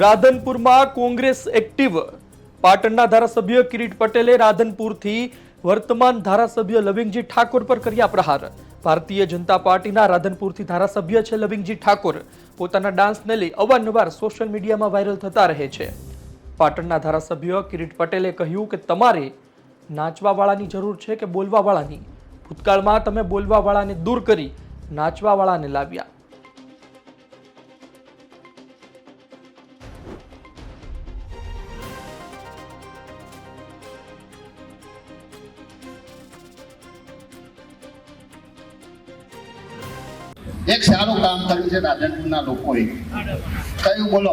રાધનપુરમાં Congress active. પાટણના ધારાસભ્ય કિરીટ પટેલે રાધનપુરથી વર્તમાન ધારાસભ્ય લવિંગજી ઠાકોર પર કર્યા પ્રહાર. ભારતીય જનતા પાર્ટીના રાધનપુરથી ધારાસભ્ય છે લવિંગજી ઠાકોર. પોતાના ડાન્સને લઈ અવારનવાર સોશિયલ મીડિયામાં વાયરલ થતા રહે છે. પાટણના ધારાસભ્ય કિરીટ પટેલે કહ્યું કે તમારે નાચવાવાળાની જરૂર છે કે બોલવાવાળાની? ભૂતકાળમાં તમે બોલવાવાળાને દૂર કરી નાચવાવાળાને લાવ્યા. એક સારું કામ કર્યું છે રાધનપુરના લોકોએ. કયું બોલો?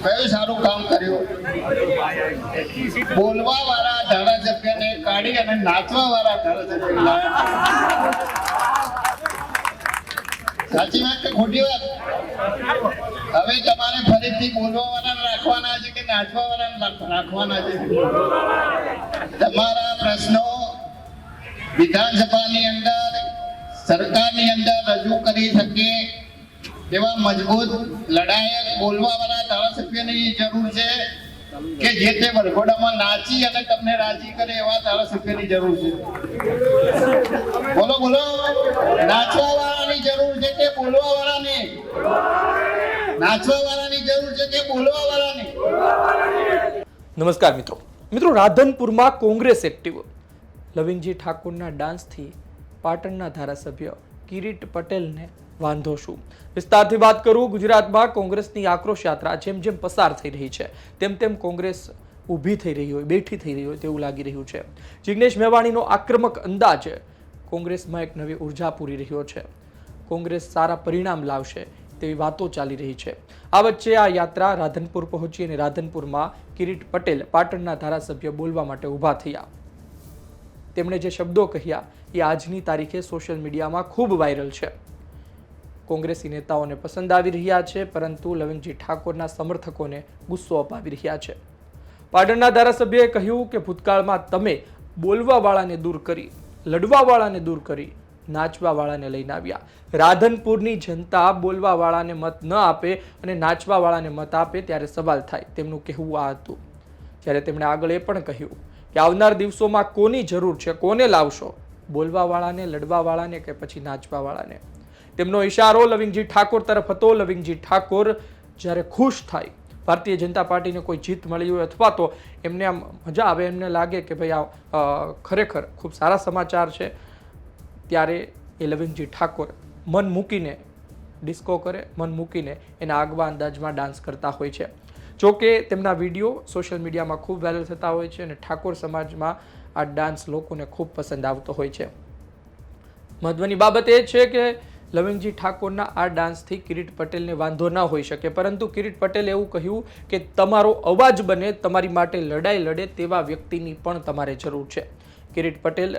કયું સારું કામ કર્યું? બોલવા વાળા ધારાસભ્યને કાઢી અને નાચવા વાળા ધારાસભ્ય લાવ્યા. સાચી વાત કે ખોટી વાત? હવે તમારે ફરીથી બોલવા વાળા રાખવાના છે કે નાચવા વાળા રાખવાના છે? તમારા પ્રશ્નો વિધાનસભાની અંદર, સરકારની અંદર રજૂ કરી શકે એવા મજબૂત લડાયક બોલવાવાળા ધારાસભ્યની જરૂર છે કે જે તે વરઘોડામાં નાચી અને તમને રાજી કરે એવા ધારાસભ્યની જરૂર છે? બોલો બોલો, નાચવાવાળાની જરૂર છે કે બોલવાવાળાની? નાચવાવાળાની જરૂર છે કે બોલવાવાળાની? નમસ્કાર મિત્રો, રાધનપુરમાં કોંગ્રેસ એક્ટિવ. લવિંગજી ઠાકોરના ડાન્સથી પાટણના ધારાસભ્ય કિરીટ પટેલને વાંધો શું? વિસ્તારથી વાત કરું. ગુજરાતમાં કોંગ્રેસની આક્રોશ યાત્રા જેમ જેમ પસાર થઈ રહી છે તેમ તેમ કોંગ્રેસ ઊભી થઈ રહી હોય, બેઠી થઈ રહી હોય તેવું લાગી રહ્યું છે. જિગ્નેશ મેવાણીનો આક્રમક અંદાજ કોંગ્રેસમાં એક નવી ઉર્જા પૂરી રહ્યો છે. કોંગ્રેસ સારા પરિણામ લાવશે તેવી વાતો ચાલી રહી છે. આ વચ્ચે આ યાત્રા રાધનપુર પહોંચી અને રાધનપુરમાં કિરીટ પટેલ પાટણના ધારાસભ્ય બોલવા માટે ઊભા થયા. તેમણે જે શબ્દો કહ્યા એ આજની તારીખે સોશિયલ મીડિયામાં ખૂબ વાયરલ છે. કોંગ્રેસી નેતાઓને પસંદ આવી રહ્યા છે, પરંતુ લવિંગજી ઠાકોરના સમર્થકોને ગુસ્સો અપાવી રહ્યા છે. પાટણના ધારાસભ્યએ કહ્યું કે ભૂતકાળમાં તમે બોલવાવાળાને દૂર કરી, લડવાવાળાને દૂર કરી, નાચવાવાળાને લઈને આવ્યા. રાધનપુરની જનતા બોલવાવાળાને મત ન આપે અને નાચવાવાળાને મત આપે ત્યારે સવાલ થાય. તેમનું કહેવું આ હતું. જ્યારે તેમણે આગળ એ પણ કહ્યું કે આવનાર દિવસોમાં કોની જરૂર છે, કોને લાવશો? બોલવાવાળાને, લડવાવાળાને કે પછી નાચવાવાળાને? તેમનો ઇશારો લવિંગજી ઠાકોર તરફ હતો. લવિંગજી ઠાકોર જ્યારે ખુશ થાય, ભારતીય જનતા પાર્ટીને કોઈ જીત મળી હોય અથવા તો એમને આમ મજા આવે, એમને લાગે કે ભાઈ આ ખરેખર ખૂબ સારા સમાચાર છે, ત્યારે એ લવિંગજી ઠાકોર મન મૂકીને ડિસ્કો કરે, મન મૂકીને એના આગવા અંદાજમાં ડાન્સ કરતા હોય છે. જોકે તેમના વિડીયો સોશિયલ મીડિયામાં ખૂબ વાયરલ થતા હોય છે અને ઠાકોર સમાજમાં આ ડાન્સ લોકોને ખૂબ પસંદ આવતો હોય છે. મહત્વની બાબત એ છે કે લવિંગજી ઠાકોરના આ ડાન્સથી કિરીટ પટેલને વાંધો ન હોઈ શકે, પરંતુ કિરીટ પટેલે એવું કહ્યું કે તમારો અવાજ બને, તમારી માટે લડાઈ લડે તેવા વ્યક્તિની પણ તમારે જરૂર છે. કિરીટ પટેલ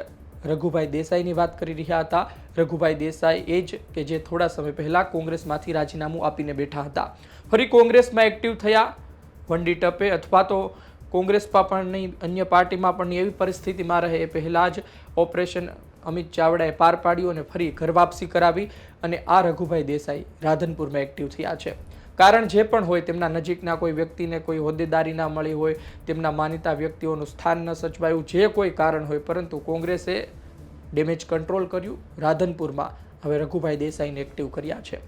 રઘુભાઈ દેસાઈની વાત કરી રહ્યા હતા. રઘુભાઈ દેસાઈ એ જ કે જે થોડા સમય પહેલા કોંગ્રેસમાંથી રાજીનામું આપીને બેઠા હતા, ફરી કોંગ્રેસમાં એક્ટિવ થયા. વંડી ટપે અથવા તો કોંગ્રેસમાં પણ નહીં, અન્ય પાર્ટીમાં પણ એવી પરિસ્થિતિમાં રહે એ પહેલાં જ ઓપરેશન અમિત ચાવડાએ પાર પાડ્યું અને ફરી ઘર વાપસી કરાવી. અને આ રઘુભાઈ દેસાઈ રાધનપુરમાં એક્ટિવ થયા છે. કારણ જે પણ હોય, તેમના નજીકના કોઈ વ્યક્તિને કોઈ હોદ્દેદારી ના મળી હોય, તેમના માનીતા વ્યક્તિઓનું સ્થાન ન સચવાયું, જે કોઈ કારણ હોય, પરંતુ કોંગ્રેસે ડેમેજ કંટ્રોલ કર્યું. રાધનપુરમાં હવે રઘુભાઈ દેસાઈને એક્ટિવ કર્યા છે.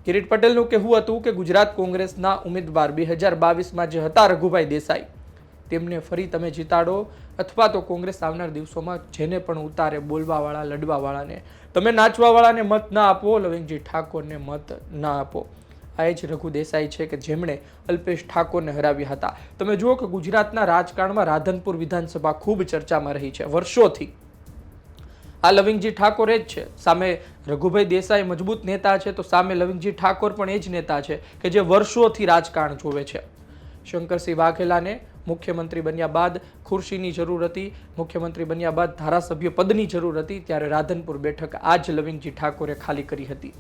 કિરીટ પટેલનું કહેવું હતું કે ગુજરાત કોંગ્રેસના ઉમેદવાર 2022માં જે હતા રઘુભાઈ દેસાઈ, તેમને ફરી તમે જીતાડો અથવા તો કોંગ્રેસ આવનાર દિવસોમાં જેને પણ ઉતારે, બોલવાવાળા, લડવાવાળાને, તમે નાચવાવાળાને મત ના આપો, લવિંગજી ઠાકોરને મત ના આપો. આ જ રઘુ દેસાઈ છે કે જેમણે અલ્પેશ ઠાકોરને હરાવ્યા હતા. તમે જુઓ કે ગુજરાતના રાજકારણમાં રાધનપુર વિધાનસભા ખૂબ ચર્ચામાં રહી છે વર્ષોથી. આ લવિંગજી ઠાકોર જ છે. સામે રઘુભાઈ દેસાઈ મજબૂત નેતા છે, તો સામે લવિંગજી ઠાકોર પણ એ જ નેતા છે કે જે વર્ષોથી રાજકારણ જોવે છે. શંકરસિંહ વાઘેલાને મુખ્યમંત્રી બન્યા બાદ ખુરશીની જરૂર હતી, મુખ્યમંત્રી બન્યા બાદ ધારાસભ્ય પદની જરૂર હતી, ત્યારે રાધનપુર બેઠક આ જ લવિંગજી ઠાકોરે ખાલી કરી હતી.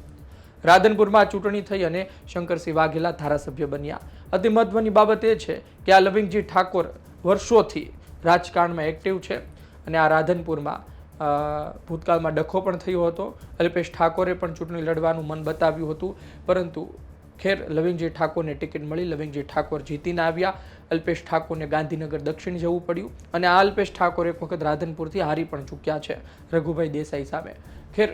રાધનપુરમાં ચૂંટણી થઈ અને શંકરસિંહ વાઘેલા ધારાસભ્ય બન્યા. અતિ મહત્વની બાબત એ છે કે આ લવિંગજી ઠાકોર વર્ષોથી રાજકારણમાં એક્ટિવ છે અને આ રાધનપુરમાં ભૂતકાળમાં ડખો પણ થયો હતો. અલ્પેશ ઠાકોરે પણ ચૂંટણી લડવાનું મન બતાવ્યું હતું, પરંતુ ખેર લવિંગજી ઠાકોરને ટિકિટ મળી, લવિંગજી ઠાકોર જીતીને આવ્યા. અલ્પેશ ઠાકોરને ગાંધીનગર દક્ષિણ જવું પડ્યું અને આ અલ્પેશ ઠાકોર એક વખત રાધનપુરથી હારી પણ ચૂક્યા છે રઘુભાઈ દેસાઈ સામે. ખેર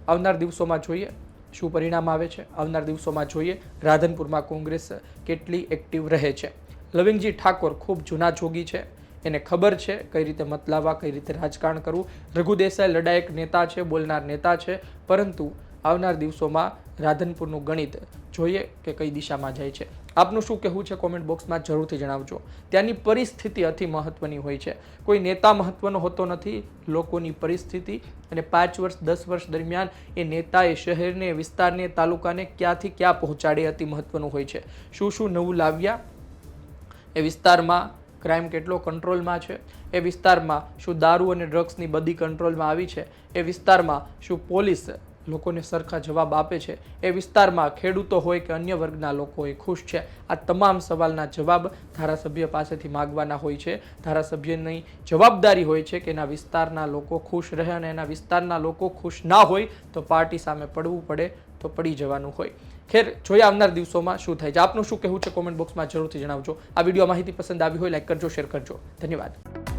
આવનાર દિવસોમાં જોઈએ શું પરિણામ આવે છે. આવનાર દિવસોમાં જોઈએ રાધનપુરમાં કોંગ્રેસ કેટલી એક્ટિવ રહે છે. લવિંગજી ઠાકોર ખૂબ જૂના જોગી છે, એને ખબર છે કઈ રીતે મત લાવવા, કઈ રીતે રાજકારણ કરવું. રઘુ દેસાઈ લડાયક નેતા છે, બોલનાર નેતા છે, પરંતુ આવનાર દિવસોમાં રાધનપુરનું ગણિત જોઈએ કે કઈ દિશામાં જાય છે. આપનું શું કહેવું છે કોમેન્ટ બોક્સમાં જરૂરથી જણાવજો. ત્યાંની પરિસ્થિતિ અતિ મહત્વની હોય છે. કોઈ નેતા મહત્વનો હોતો નથી, લોકોની પરિસ્થિતિ અને 5 વર્ષ 10 વર્ષ દરમિયાન એ નેતાએ શહેરને, વિસ્તારને, તાલુકાને ક્યાંથી ક્યાં પહોંચાડે અતિ મહત્વનું હોય છે. શું શું નવું લાવ્યા, એ વિસ્તારમાં ક્રાઇમ કેટલો કંટ્રોલમાં છે, એ વિસ્તારમાં શું દારૂ અને ડ્રગ્સની બધી કંટ્રોલમાં આવી છે, એ વિસ્તારમાં શું પોલીસ લોકોને સરખા જવાબ આપે છે, એ વિસ્તારમાં ખેડૂતો હોય કે અન્ય વર્ગના લોકો હોય ખુશ છે. આ તમામ સવાલના જવાબ ધારાસભ્ય પાસેથી માગવાના હોય છે. ધારાસભ્યની જવાબદારી હોય છે કે એના વિસ્તારના લોકો ખુશ રહે અને એના વિસ્તારના લોકો ખુશ ના હોય તો પાર્ટી સામે પડવું પડે તો પડી જવાનું હોય. ખેર જોઈએ આવનાર દિવસોમાં શું થાય છે. આપનું શું કહેવું છે કોમેન્ટ બોક્સમાં જરૂરથી જણાવજો. આ વિડીયો માહિતી પસંદ આવી હોય લાઈક કરજો, શેર કરજો. ધન્યવાદ.